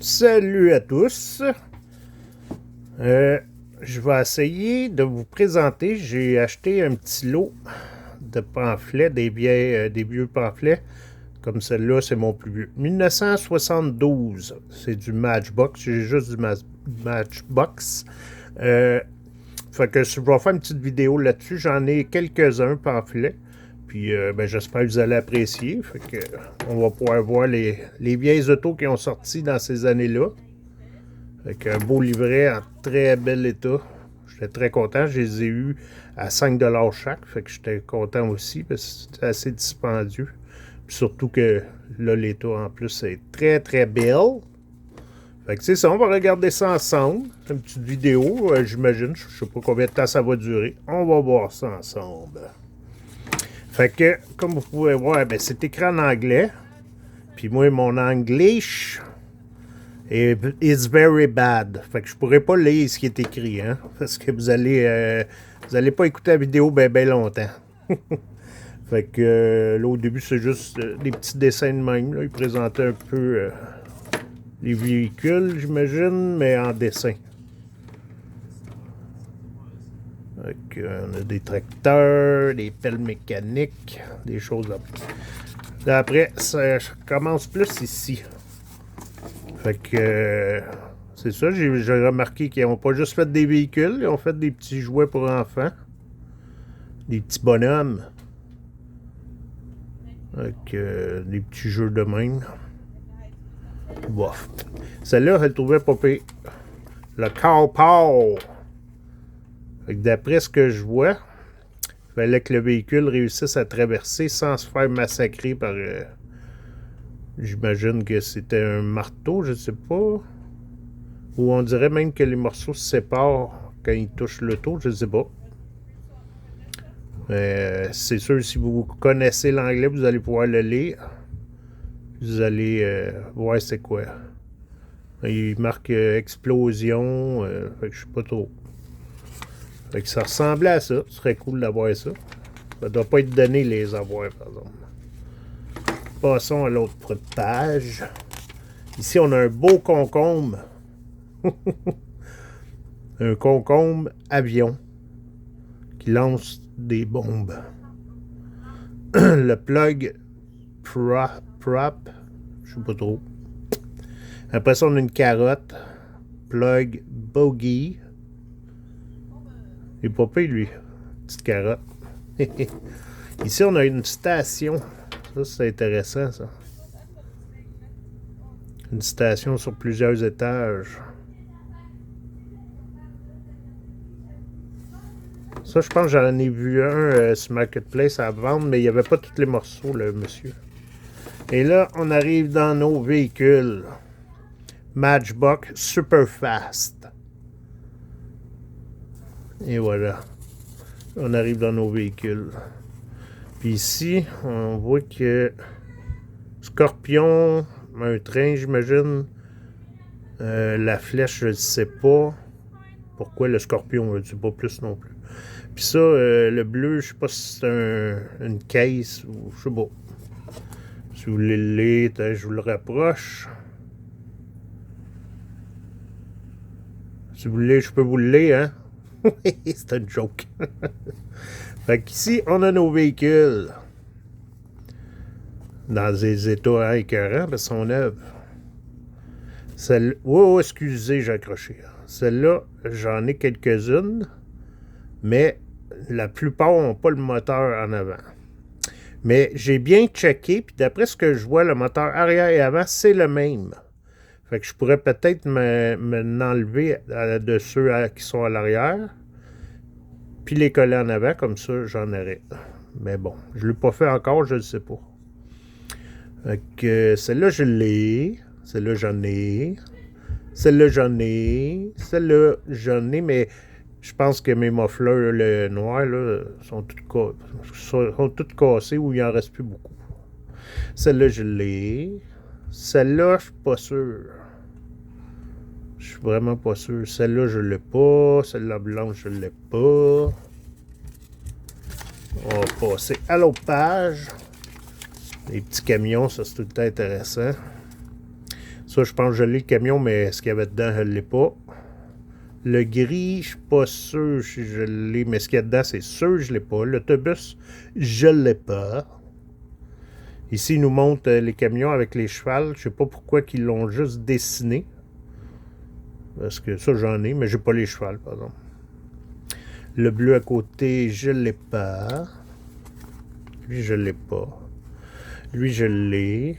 Salut à tous. Je vais essayer de vous présenter. J'ai acheté un petit lot de pamphlets, des vieux pamphlets. Comme celui-là, c'est mon plus vieux. 1972. C'est du Matchbox. J'ai juste du Matchbox. Fait que je vais faire une petite vidéo là-dessus. J'en ai quelques-uns pamphlets. Puis j'espère que vous allez apprécier. Fait que on va pouvoir voir les vieilles autos qui ont sorti dans ces années-là. Avec un beau livret en très bel état. J'étais très content. Je les ai eus à 5$ chaque. Fait que j'étais content aussi parce que c'était assez dispendieux. Puis surtout que là, l'état en plus est très très belle. Fait que c'est ça, on va regarder ça ensemble. C'est une petite vidéo, j'imagine. Je sais pas combien de temps ça va durer. On va voir ça ensemble. Fait que, comme vous pouvez voir, c'est écrit en anglais. Puis moi, mon anglais is very bad. Fait que je pourrais pas lire ce qui est écrit, hein. Parce que vous allez pas écouter la vidéo ben longtemps. Fait que là, au début, c'est juste des petits dessins de même. Là. Ils présentaient un peu les véhicules, j'imagine, mais en dessin. On a des tracteurs, des pelles mécaniques, des choses là. Après, ça commence plus ici. Fait que c'est ça, j'ai remarqué qu'ils n'ont pas juste fait des véhicules, ils ont fait des petits jouets pour enfants. Des petits bonhommes. Avec des petits jeux de même. Bof. Celle-là, elle trouvait pas pire. Le Cow-Paw. D'après ce que je vois, il fallait que le véhicule réussisse à traverser sans se faire massacrer par... j'imagine que c'était un marteau, je sais pas. Ou on dirait même que les morceaux se séparent quand ils touchent l'auto, je sais pas. C'est sûr, si vous connaissez l'anglais, vous allez pouvoir le lire. Vous allez voir c'est quoi. Il marque explosion, fait que je sais pas trop. Fait que ça ressemblait à ça. Ce serait cool d'avoir ça. Ça doit pas être donné les avoir, par exemple. Passons à l'autre page. Ici, on a un beau concombre. Un concombre avion qui lance des bombes. Le plug prop, je sais pas trop. Après ça, on a une carotte. Plug bogey. Il est pas pire, lui. Petite carotte. Ici, on a une station. Ça, c'est intéressant, ça. Une station sur plusieurs étages. Ça, je pense que j'en ai vu un sur Marketplace à vendre, mais il n'y avait pas tous les morceaux, le monsieur. Et là, on arrive dans nos véhicules. Matchbox Super Fast. Et voilà. On arrive dans nos véhicules. Puis ici, on voit que Scorpion, un train, j'imagine. La flèche, je ne sais pas. Pourquoi le Scorpion, je ne sais pas plus non plus. Puis ça, le bleu, je sais pas si c'est une caisse ou je sais pas. Si vous voulez le lire, je vous le rapproche. Si vous voulez, je peux vous le lire, hein? Oui, c'est un joke. Fait qu'ici, on a nos véhicules. Dans des états écœurants, parce qu'ils sont neufs. Oh, excusez, j'ai accroché. Celle-là, j'en ai quelques-unes, mais la plupart n'ont pas le moteur en avant. Mais j'ai bien checké, puis d'après ce que je vois, le moteur arrière et avant, c'est le même. Fait que je pourrais peut-être m'enlever de ceux qui sont à l'arrière, puis les coller en avant, comme ça, j'en aurais. Mais bon, je ne l'ai pas fait encore, je ne sais pas. Fait que celle-là, je l'ai. Celle-là, j'en ai. Celle-là, j'en ai. Celle-là, j'en ai, mais je pense que mes mufflers, le noir, là, sont toutes cassés ou il n'en reste plus beaucoup. Celle-là, je l'ai. Celle-là, je suis pas sûr. Je suis vraiment pas sûr. Celle-là, je l'ai pas. Celle-là blanche, je l'ai pas. On va passer à l'autre page. Les petits camions, ça c'est tout le temps intéressant. Ça, je pense que je l'ai, le camion, mais ce qu'il y avait dedans, je ne l'ai pas. Le gris, je suis pas sûr si je l'ai, mais ce qu'il y a dedans, c'est sûr que je l'ai pas. L'autobus, je l'ai pas. Ici, ils nous montrent les camions avec les chevals. Je sais pas pourquoi ils l'ont juste dessiné. Parce que ça, j'en ai, mais j'ai pas les chevals, par exemple. Le bleu à côté, je l'ai pas. Lui, je l'ai pas. Lui, je l'ai.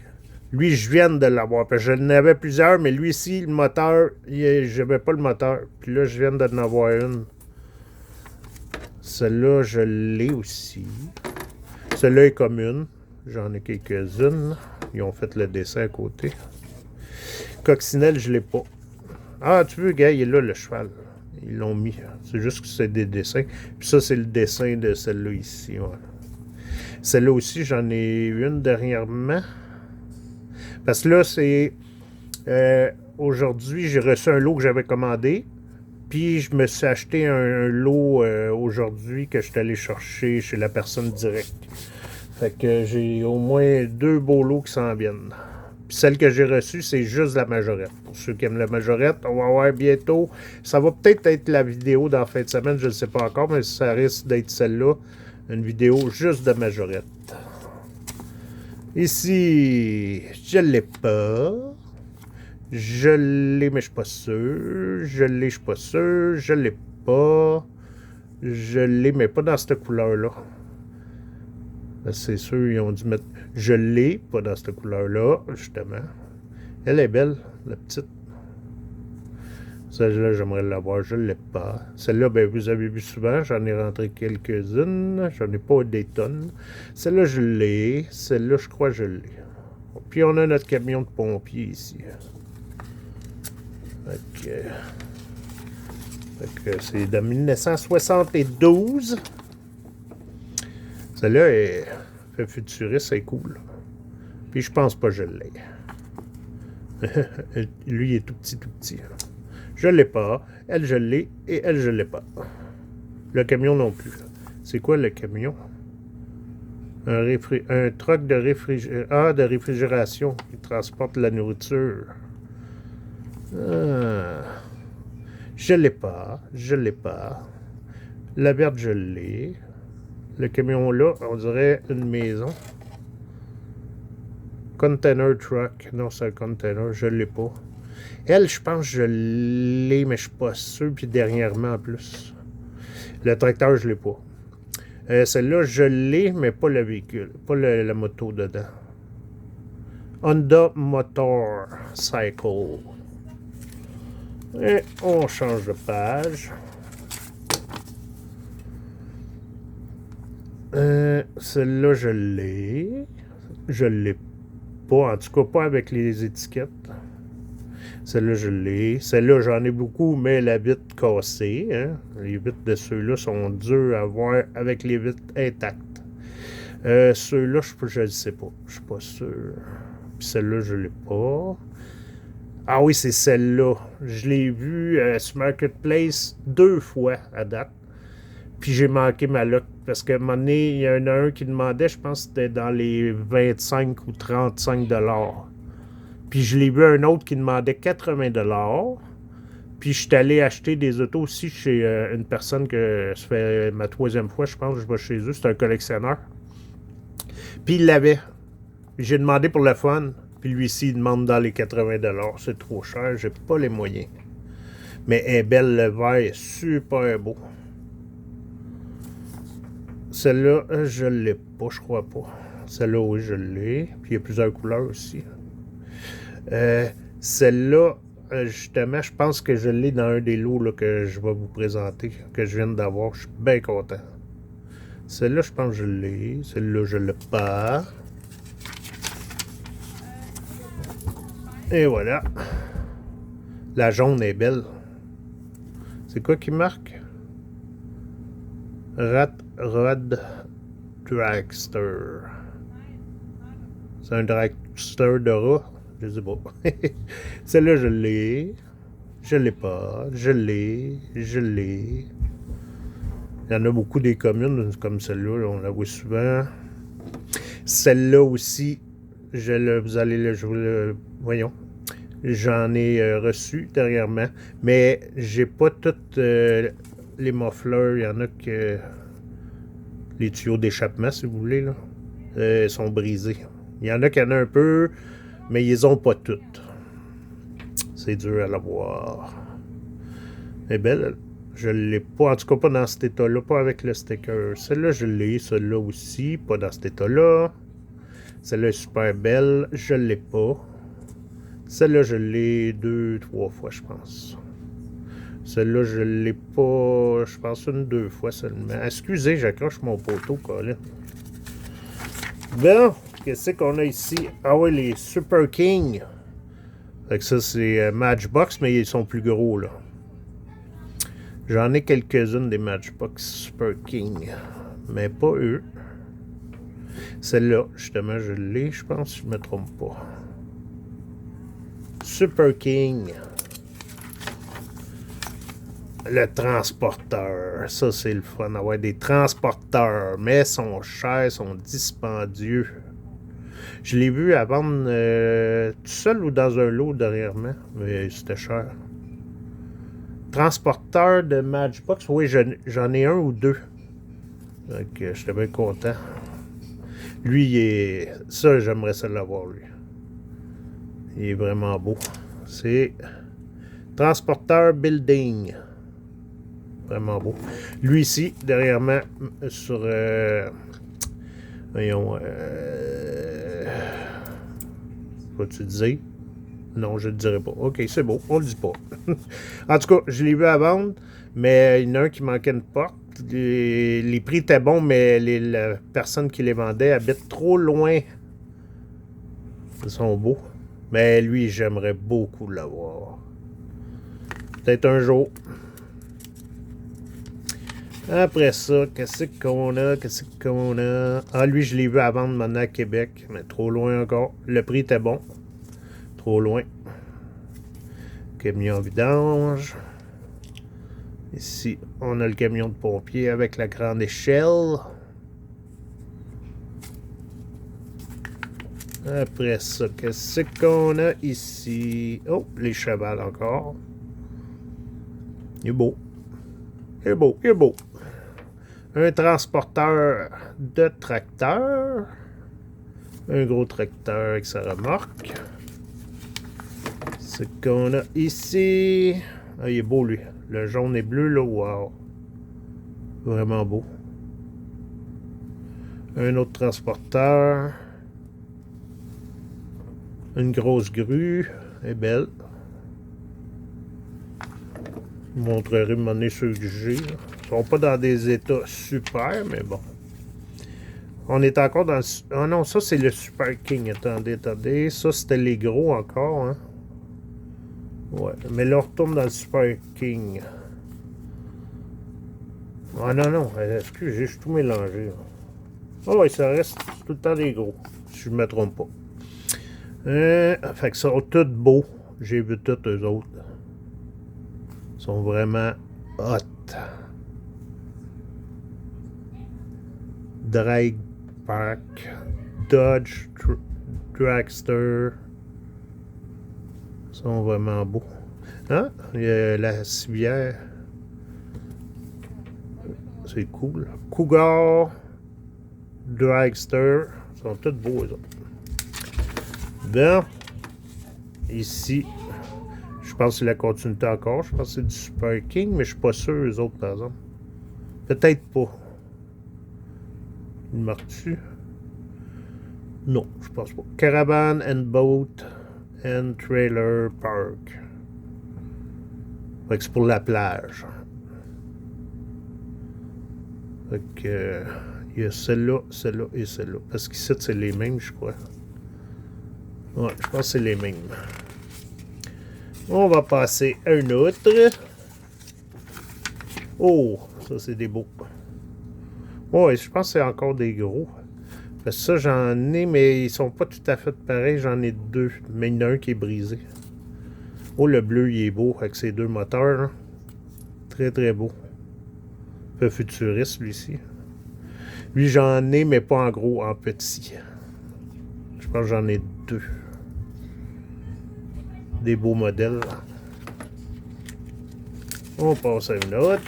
Lui, je viens de l'avoir. Parce que je n'avais plusieurs, mais lui ici, le moteur, j'avais pas le moteur. Puis là, je viens d'en avoir une. Celle-là, je l'ai aussi. Celle-là est commune. J'en ai quelques-unes. Ils ont fait le dessin à côté. Coccinelle, je l'ai pas. Ah, tu veux, gars, il est là, le cheval. Ils l'ont mis. C'est juste que c'est des dessins. Puis ça, c'est le dessin de celle-là ici. Ouais. Celle-là aussi, j'en ai une dernièrement. Parce que là, c'est... aujourd'hui, j'ai reçu un lot que j'avais commandé. Puis je me suis acheté un lot aujourd'hui que je suis allé chercher chez la personne directe. Fait que j'ai au moins 2 beaux lots qui s'en viennent. Puis celle que j'ai reçue, c'est juste la majorette. Pour ceux qui aiment la majorette, on va voir bientôt. Ça va peut-être être la vidéo dans la fin de semaine, je ne sais pas encore, mais ça risque d'être celle-là. Une vidéo juste de majorette. Ici, je l'ai pas. Je l'ai, mais je suis pas sûr. Je l'ai, je suis pas sûr. Je l'ai pas. Je l'ai, mais pas dans cette couleur-là. C'est sûr, ils ont dû mettre... Je l'ai, pas dans cette couleur-là, justement. Elle est belle, la petite. Celle-là, j'aimerais l'avoir, je ne l'ai pas. Celle-là, ben, vous avez vu souvent, j'en ai rentré quelques-unes. J'en ai pas des tonnes. Celle-là, je l'ai. Celle-là, je crois que je l'ai. Puis, on a notre camion de pompier ici. Fait que c'est de 1972. Celle-là est fait futuriste, c'est cool. Puis je pense pas que je l'ai. Lui, il est tout petit, tout petit. Je l'ai pas. Elle, je l'ai. Et elle, je l'ai pas. Le camion non plus. C'est quoi le camion? Un truck de réfrigération qui transporte la nourriture. Je l'ai pas. Je l'ai pas. La verte, je l'ai. Le camion là, on dirait une maison. Container truck. Non, c'est un container. Je l'ai pas. Elle, je pense que je l'ai, mais je suis pas sûr. Puis dernièrement, en plus. Le tracteur, je l'ai pas. Celle-là, je l'ai, mais pas le véhicule. Pas la moto dedans. Honda Motorcycle. Et on change de page. Celle-là, je l'ai. Je l'ai pas. En tout cas, pas avec les étiquettes. Celle-là, je l'ai. Celle-là, j'en ai beaucoup, mais la vitre cassée. Hein? Les vitres de ceux-là sont durs à voir avec les vitres intactes. Ceux-là, je ne sais pas. Je suis pas sûr. Puis celle-là, je l'ai pas. Ah oui, c'est celle-là. Je l'ai vue sur Marketplace 2 fois à date. Puis j'ai manqué ma loc. Parce qu'à un moment donné, il y en a un qui demandait, je pense que c'était dans les 25 ou 35 $. Puis je l'ai vu un autre qui demandait 80 $. Puis je suis allé acheter des autos aussi chez une personne que ça fait ma 3e fois, je pense, que je vais chez eux. C'est un collectionneur. Puis il l'avait. J'ai demandé pour le fun. Puis lui-ci, il demande dans les 80 $. C'est trop cher, j'ai pas les moyens. Mais elle est belle, le vert est super beau. Celle-là, je l'ai pas, je crois pas. Celle-là, oui, je l'ai. Puis il y a plusieurs couleurs aussi. Celle-là, justement, je pense que je l'ai dans un des lots là, que je vais vous présenter, que je viens d'avoir. Je suis bien content. Celle-là, je pense que je l'ai. Celle-là, je l'ai pas. Et voilà. La jaune est belle. C'est quoi qui marque? Rat Rod Dragster. C'est un dragster de rat? Je sais pas. Celle-là, je l'ai. Je l'ai pas. Je l'ai. Je l'ai. Il y en a beaucoup des communes comme celle-là. On la voit souvent. Celle-là aussi, vous allez le... Voyons. J'en ai reçu dernièrement, mais j'ai pas toutes les mufflers. Il y en a que les tuyaux d'échappement, si vous voulez, là, sont brisés. Il y en a qui en a un peu, mais ils ont pas toutes. C'est dur à l'avoir. Elle est belle. Je l'ai pas, en tout cas pas dans cet état-là, pas avec le sticker. Celle-là, je l'ai, celle-là aussi, pas dans cet état-là. Celle-là est super belle, je l'ai pas. Celle-là, je l'ai 2-3 fois, je pense. Celle-là, je l'ai pas, je pense, 1-2 fois seulement. Excusez, j'accroche mon poteau, Colin. Bon, qu'est-ce qu'on a ici? Ah oui, les Super King. Fait que ça, c'est Matchbox, mais ils sont plus gros, là. J'en ai quelques-unes des Matchbox Super King, mais pas eux. Celle-là, justement, je l'ai, je pense, si je ne me trompe pas. Super King. Le transporteur. Ça, c'est le fun. Avoir des transporteurs, mais sont chers, sont dispendieux. Je l'ai vu à vendre tout seul ou dans un lot dernièrement, mais c'était cher. Transporteur de Matchbox, oui, j'en ai un ou deux. Donc, j'étais bien content. Lui, il est... ça, j'aimerais ça l'avoir, lui. Il est vraiment beau. C'est Transporteur Building. Vraiment beau. Lui ici, derrière moi, sur... voyons... vas-tu dire? Non, je ne le dirai pas. OK, c'est beau, on le dit pas. En tout cas, je l'ai vu à vendre, mais il y en a un qui manquait une porte. Les prix étaient bons, mais la personne qui les vendait habite trop loin. Ils sont beaux. Mais lui, j'aimerais beaucoup l'avoir. Peut-être un jour. Après ça, qu'est-ce qu'on a? Qu'est-ce qu'on a? Ah, lui, je l'ai vu à vendre maintenant à Québec, mais trop loin encore. Le prix était bon. Trop loin. Camion vidange. Ici, on a le camion de pompier avec la grande échelle. Après ça, qu'est-ce qu'on a ici? Oh, les chevals encore. Il est beau. Il est beau, il est beau. Un transporteur de tracteur. Un gros tracteur avec sa remorque. Ce qu'on a ici. Ah, il est beau, lui. Le jaune et bleu, là, wow. Vraiment beau. Un autre transporteur. Une grosse grue. Elle est belle. Je vous montrerai un moment donné ceux que j'ai. Ils sont pas dans des états super, mais bon. On est encore dans le... Ah non, ça c'est le Super King. Attendez, attendez. Ça c'était les gros encore, hein. Ouais, mais là on retourne dans le Super King. Ah non, non, excusez, je suis tout mélangé. Ah ouais, ça reste tout le temps des gros, si je ne me trompe pas. Fait que ça sont tous beaux. J'ai vu tous eux autres. Ils sont vraiment hot. Drag Park, Dodge Dragster. Ils sont vraiment beaux. Hein? Il y a la civière. C'est cool. Cougar, Dragster. Ils sont tous beaux, les autres. Bon. Ici, je pense que c'est la continuité encore. Je pense que c'est du Super King, mais je suis pas sûr, eux autres, par exemple. Peut-être pas. Il marque-tu? Non, je pense pas. Caravan and Boat and Trailer Park. Fait que c'est pour la plage. Fait que il y a celle-là, celle-là et celle-là. Parce qu'ici, c'est les mêmes, je crois. Ouais, je pense que c'est les mêmes. On va passer à un autre. Oh, ça c'est des beaux. Ouais, je pense que c'est encore des gros. Parce que ça, j'en ai, mais ils sont pas tout à fait pareils. J'en ai deux, mais il y en a un qui est brisé. Oh, le bleu, il est beau avec ses deux moteurs. Hein. Très, très beau. Un peu futuriste, lui-ci. Lui, j'en ai, mais pas en gros, en petit. Je pense que j'en ai deux. des beaux modèles. On passe à une autre.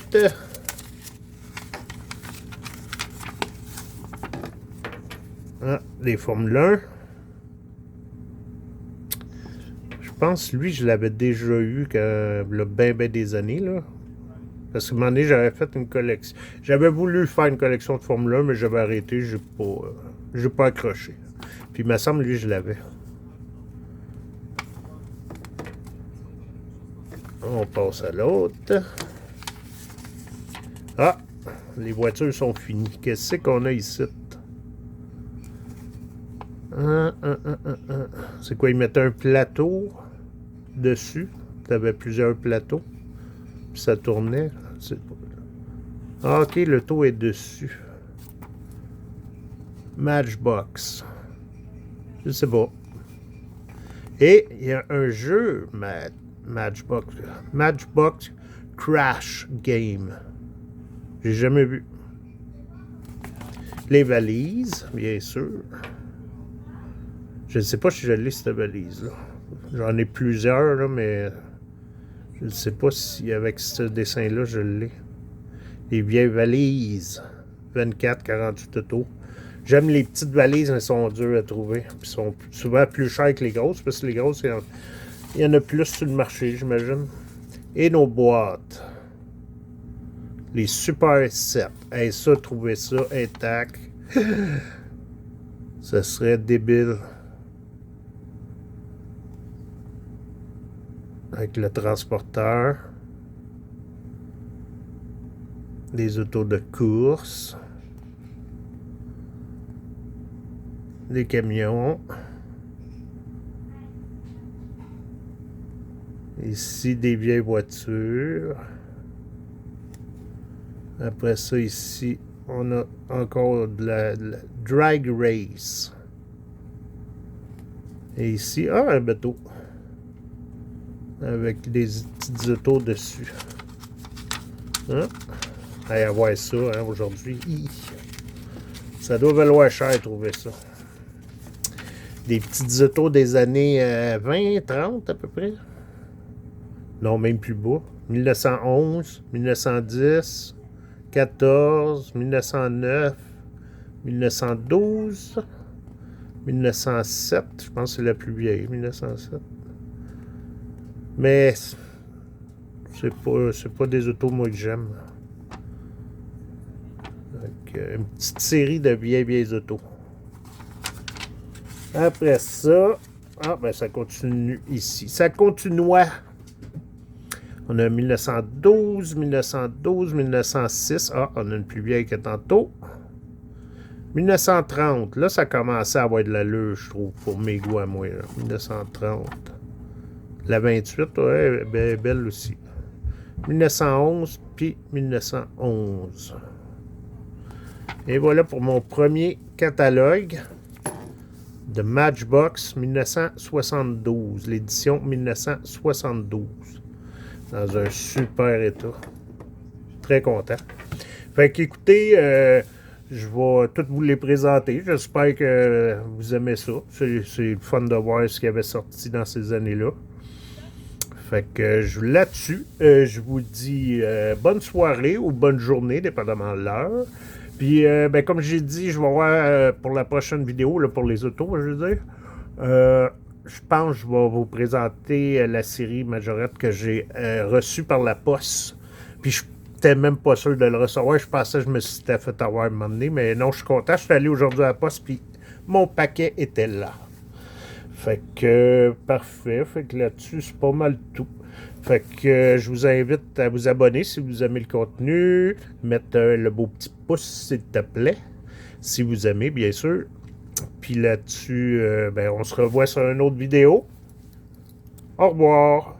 Ah, les Formule 1. Je pense, lui, je l'avais déjà eu il y a bien des années, là. Parce qu'à un moment donné, j'avais fait une collection. J'avais voulu faire une collection de Formule 1, mais j'avais arrêté, j'ai pas accroché. Puis il me semble, lui, je l'avais. On passe à l'autre. Ah! Les voitures sont finies. Qu'est-ce qu'on a ici? C'est quoi? Ils mettaient un plateau dessus. Tu avais plusieurs plateaux. Puis ça tournait. Ah, ok, le taux est dessus. Matchbox. Je sais pas. Et il y a un jeu Matchbox Crash Game. J'ai jamais vu. Les valises, bien sûr. Je ne sais pas si je l'ai, cette valise-là. J'en ai plusieurs, là, mais je ne sais pas si avec ce dessin-là, je l'ai. Les vieilles valises. 24-48 autos. J'aime les petites valises, mais elles sont dures à trouver. Elles sont souvent plus chères que les grosses, parce que les grosses, il y en a plus sur le marché, j'imagine. Et nos boîtes. Les Super 7. Hey, ça, trouver ça intact. Ça serait débile. Avec le transporteur. Les autos de course. Les camions. Ici, des vieilles voitures. Après ça, ici, on a encore de la drag race. Et ici, un bateau. Avec des petites autos dessus. Hein? Allez, à voir ça, hein, aujourd'hui. Ça doit valoir cher trouver ça. Des petites autos des années 20, 30 à peu près. Non, même plus bas. 1911, 1910, 14, 1909, 1912, 1907. Je pense que c'est la plus vieille, 1907. Mais c'est pas des autos, moi, que j'aime. Une petite série de vieilles autos. Après ça, ben ça continue ici. Ça continue. On a 1912, 1912, 1906. Ah, on a une plus vieille que tantôt. 1930. Là, ça commençait à avoir de l'allure, je trouve, pour mes goûts à moi. Là. 1930. La 28, ouais, belle aussi. 1911, puis 1911. Et voilà pour mon premier catalogue de Matchbox 1972, l'édition 1972, dans un super état. Très content. Fait qu'écoutez, je vais tous vous les présenter. J'espère que vous aimez ça. C'est le fun de voir ce qui avait sorti dans ces années-là. Fait que là-dessus, je vous dis bonne soirée ou bonne journée, dépendamment de l'heure. Puis, ben, comme j'ai dit, je vais voir pour la prochaine vidéo, là, pour les autos, je veux dire. Je pense que je vais vous présenter la série Majorette que j'ai reçue par la poste. Puis, je n'étais même pas sûr de le recevoir. Je pensais que je me suis fait avoir à un moment donné. Mais non, je suis content. Je suis allé aujourd'hui à la poste, puis mon paquet était là. Fait que, parfait. Fait que là-dessus, c'est pas mal tout. Fait que je vous invite à vous abonner si vous aimez le contenu. Mettre le beau petit pouce, s'il te plaît. Si vous aimez, bien sûr. Puis là-dessus, ben, on se revoit sur une autre vidéo. Au revoir.